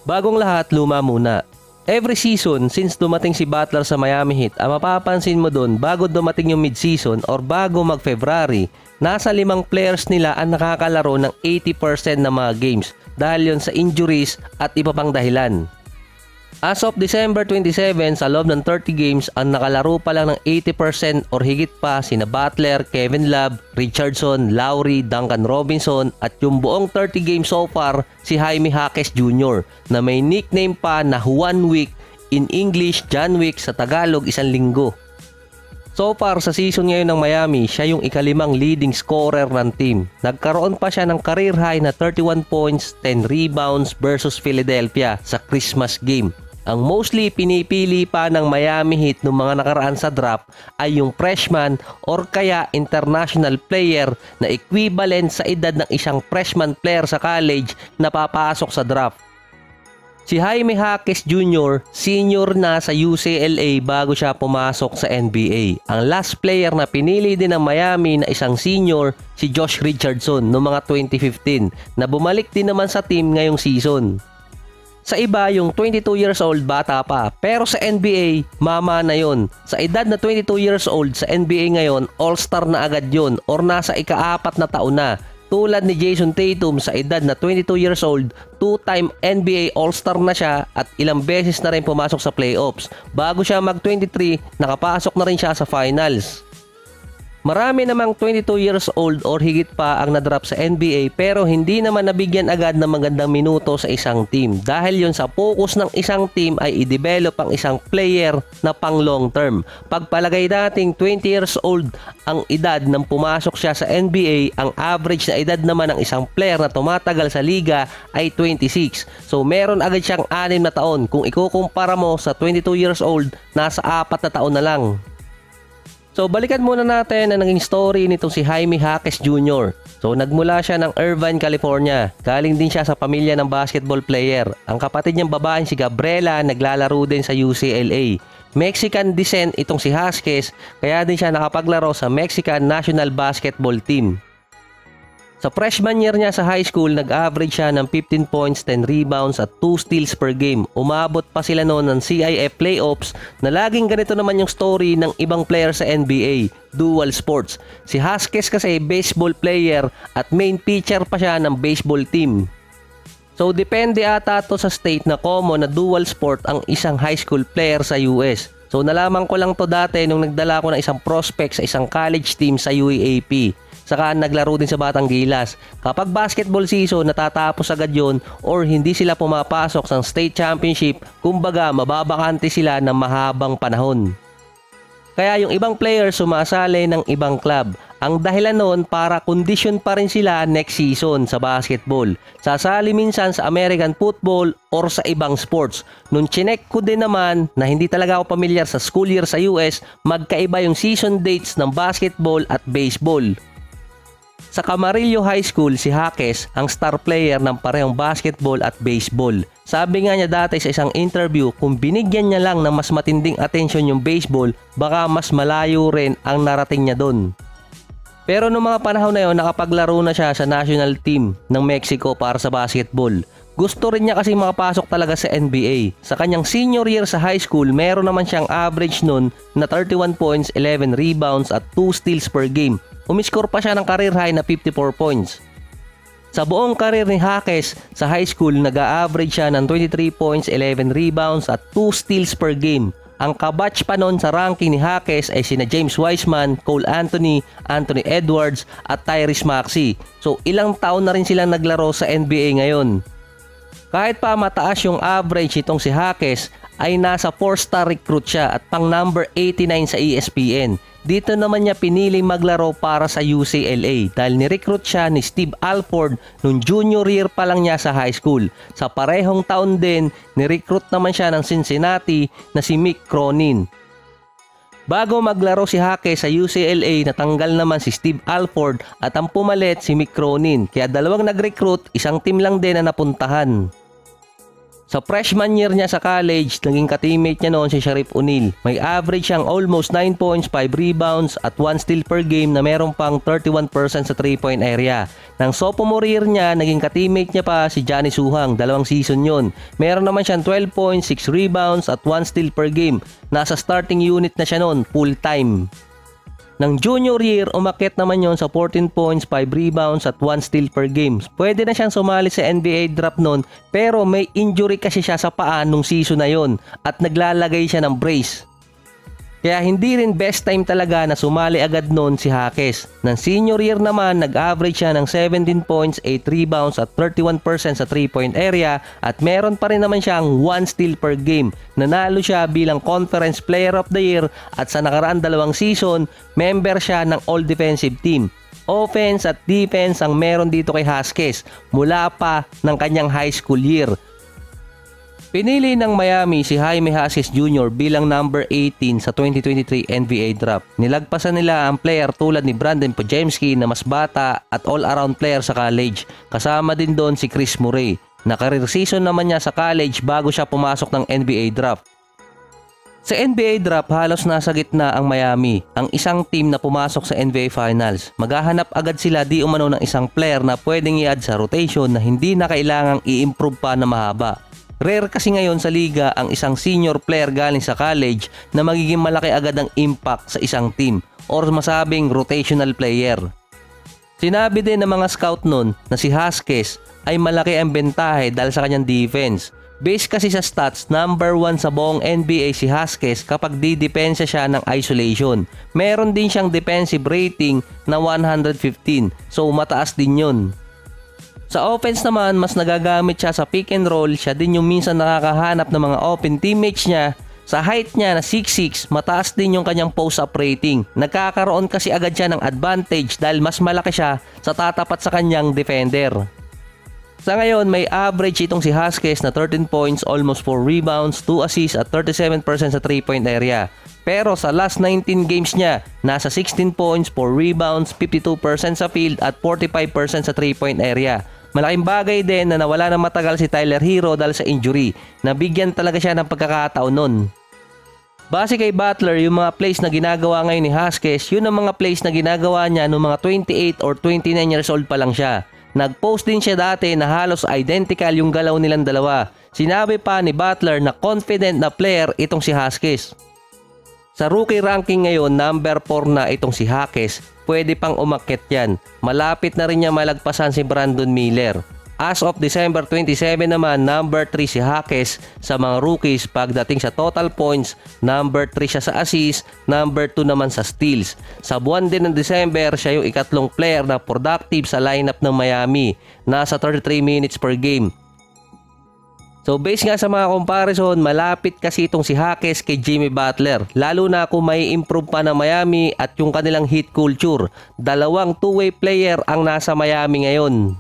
Bagong lahat, luma muna. Every season, since dumating si Butler sa Miami Heat, ang mapapansin mo doon bago dumating yung mid-season or bago mag-February, nasa 5 players nila ang nakakalaro ng 80% ng mga games dahil yon sa injuries at iba pang dahilan. As of December 27, sa loob ng 30 games, ang nakalaro pa lang ng 80% or higit pa sina Butler, Kevin Love, Richardson, Lowry, Duncan Robinson at yung buong 30 games so far si Jaime Jaquez Jr. na may nickname pa na Juan Week, in English John Wick, sa Tagalog isang linggo. So far sa season ngayon ng Miami, siya yung ika-5 leading scorer ng team. Nagkaroon pa siya ng career high na 31 points, 10 rebounds versus Philadelphia sa Christmas game. Ang mostly pinipili pa ng Miami Heat noong mga nakaraan sa draft ay yung freshman or kaya international player na equivalent sa edad ng isang freshman player sa college na papasok sa draft. Si Jaime Jaquez Jr., senior na sa UCLA bago siya pumasok sa NBA. Ang last player na pinili din ng Miami na isang senior, si Josh Richardson noong mga 2015 na bumalik din naman sa team ngayong season. Sa iba, yung 22 years old bata pa, pero sa NBA, mama na yon. Sa edad na 22 years old sa NBA ngayon, all-star na agad yon or nasa ika-4 na taon na. Tulad ni Jason Tatum sa edad na 22 years old, 2-time NBA All-Star na siya at ilang beses na rin pumasok sa playoffs. Bago siya mag-23, nakapasok na rin siya sa finals. Marami namang 22 years old or higit pa ang na-drop sa NBA pero hindi naman nabigyan agad ng magandang minuto sa isang team dahil yon sa focus ng isang team ay i-develop ang isang player na pang long term. Pagpalagay nating 20 years old ang edad nang pumasok siya sa NBA, ang average na edad naman ng isang player na tumatagal sa liga ay 26. So meron agad siyang 6 na taon. Kung ikukumpara mo sa 22 years old, nasa 4 na taon na lang. So balikan muna natin ang naging story nitong si Jaime Jaquez Jr. So nagmula siya ng Irvine, California. Galing din siya sa pamilya ng basketball player. Ang kapatid niyang babae si Gabriela naglalaro din sa UCLA. Mexican descent itong si Jaquez, kaya din siya nakapaglaro sa Mexican National Basketball Team. Sa freshman year niya sa high school, nag-average siya ng 15 points, 10 rebounds at 2 steals per game. Umabot pa sila noon ng CIF playoffs na laging ganito naman yung story ng ibang player sa NBA, dual sports. Si Jaquez kasi baseball player at main pitcher pa siya ng baseball team. So depende ata to sa state na common na dual sport ang isang high school player sa US. So nalaman ko lang to dati nung nagdala ko ng isang prospect sa isang college team sa UAAP. Saka naglaro din sa Batang Gilas. Kapag basketball season, natatapos agad yon or hindi sila pumapasok sa state championship, kumbaga mababakante sila ng mahabang panahon. Kaya yung ibang players sumasali ng ibang club. Ang dahilan noon para condition pa rin sila next season sa basketball. Sasali minsan sa American football or sa ibang sports. Nung chinek ko din naman na hindi talaga ako pamilyar sa school year sa US, magkaiba yung season dates ng basketball at baseball. Sa Camarillo High School, si Jaquez ang star player ng parehong basketball at baseball. Sabi nga niya dati sa isang interview, kung binigyan niya lang ng mas matinding atensyon yung baseball, baka mas malayo rin ang narating niya doon. Pero noong mga panahon na yun, nakapaglaro na siya sa national team ng Mexico para sa basketball. Gusto rin niya kasi makapasok talaga sa NBA. Sa kanyang senior year sa high school, meron naman siyang average noon na 31 points, 11 rebounds at 2 steals per game. Umiscore pa siya ng career high na 54 points. Sa buong career ni Jaquez sa high school, nag-a-average siya ng 23 points, 11 rebounds at 2 steals per game. Ang kabatch pa noon sa ranking ni Jaquez ay sina James Wiseman, Cole Anthony, Anthony Edwards at Tyrese Maxey. So ilang taon na rin silang naglaro sa NBA ngayon. Kahit pa mataas yung average itong si Jaquez, ay nasa 4-star recruit siya at pang number 89 sa ESPN. Dito naman niya piniling maglaro para sa UCLA dahil ni-recruit siya ni Steve Alford nung junior year pa lang niya sa high school. Sa parehong taon din, ni-recruit naman siya ng Cincinnati na si Mick Cronin. Bago maglaro si Jaquez sa UCLA, natanggal naman si Steve Alford at ang pumalit si Mick Cronin. Kaya dalawang nag-recruit, isang team lang din na napuntahan. Sa freshman year niya sa college, naging ka-teammate niya noon si Sharif O'Neal. May average siyang almost 9 points, 5 rebounds at 1 steal per game na meron pang 31% sa 3-point area. Nang sophomore year niya, naging ka-teammate niya pa si Johnny Suhang, 2 season yon. Meron naman siyang 12 points, 6 rebounds at 1 steal per game. Nasa starting unit na siya noon, full time. Nang junior year, umakyat naman yon sa 14 points, 5 rebounds at 1 steal per game. Pwede na siyang sumali sa NBA draft noon pero may injury kasi siya sa paa nung season na yon at naglalagay siya ng brace. Kaya hindi rin best time talaga na sumali agad noon si Jaques. Nang senior year naman, nag-average siya ng 17 points, 8 rebounds at 31% sa 3-point area at meron pa rin naman siyang 1 steal per game. Nanalo siya bilang Conference Player of the Year at sa nakaraan 2 season, member siya ng All Defensive Team. Offense at defense ang meron dito kay Jaques mula pa ng kanyang high school year. Pinili ng Miami si Jaime Jaques Jr. bilang number 18 sa 2023 NBA Draft. Nilagpasan nila ang player tulad ni Brandon Podziemski na mas bata at all-around player sa college. Kasama din doon si Chris Murray. Na-career season naman niya sa college bago siya pumasok ng NBA Draft. Sa NBA Draft, halos nasa gitna ang Miami, ang isang team na pumasok sa NBA Finals. Maghahanap agad sila di umano ng isang player na pwedeng i-add sa rotation na hindi na kailangang i-improve pa na mahaba. Rare kasi ngayon sa liga ang isang senior player galing sa college na magiging malaki agad ang impact sa isang team or masabing rotational player. Sinabi din ng mga scout nun na si Jaques ay malaki ang bentahe dahil sa kanyang defense. Base kasi sa stats, number 1 sa buong NBA si Jaques kapag didepensa siya ng isolation. Meron din siyang defensive rating na 115, so mataas din yun. Sa offense naman, mas nagagamit siya sa pick and roll. Siya din yung minsan nakakahanap ng mga open teammates niya. Sa height niya na 6'6", mataas din yung kanyang post-up rating. Nagkakaroon kasi agad siya ng advantage dahil mas malaki siya sa tatapat sa kanyang defender. Sa ngayon, may average itong si Jaques na 13 points, almost 4 rebounds, 2 assists at 37% sa 3-point area. Pero sa last 19 games niya, nasa 16 points, 4 rebounds, 52% sa field at 45% sa 3-point area. Malaking bagay din na nawala na matagal si Tyler Hero dahil sa injury. Nabigyan talaga siya ng pagkakataon nun. Base kay Butler, yung mga plays na ginagawa ngayon ni Jaques, yun ang mga plays na ginagawa niya noong mga 28 or 29 years old pa lang siya. Nag-post din siya dati na halos identical yung galaw nilang dalawa. Sinabi pa ni Butler na confident na player itong si Jaques. Sa rookie ranking ngayon, number 4 na itong si Jaques. Pwede pang umakyat yan. Malapit na rin niya malagpasan si Brandon Miller. As of December 27 naman, number 3 si Jaques sa mga rookies pagdating sa total points, number 3 siya sa assists, number 2 naman sa steals. Sa buwan din ng December, siya yung ikatlong player na productive sa lineup ng Miami. Nasa 33 minutes per game. So based nga sa mga comparison, malapit kasi itong si Jaques kay Jimmy Butler. Lalo na kung may improve pa ng Miami at yung kanilang hit culture. Dalawang two-way player ang nasa Miami ngayon.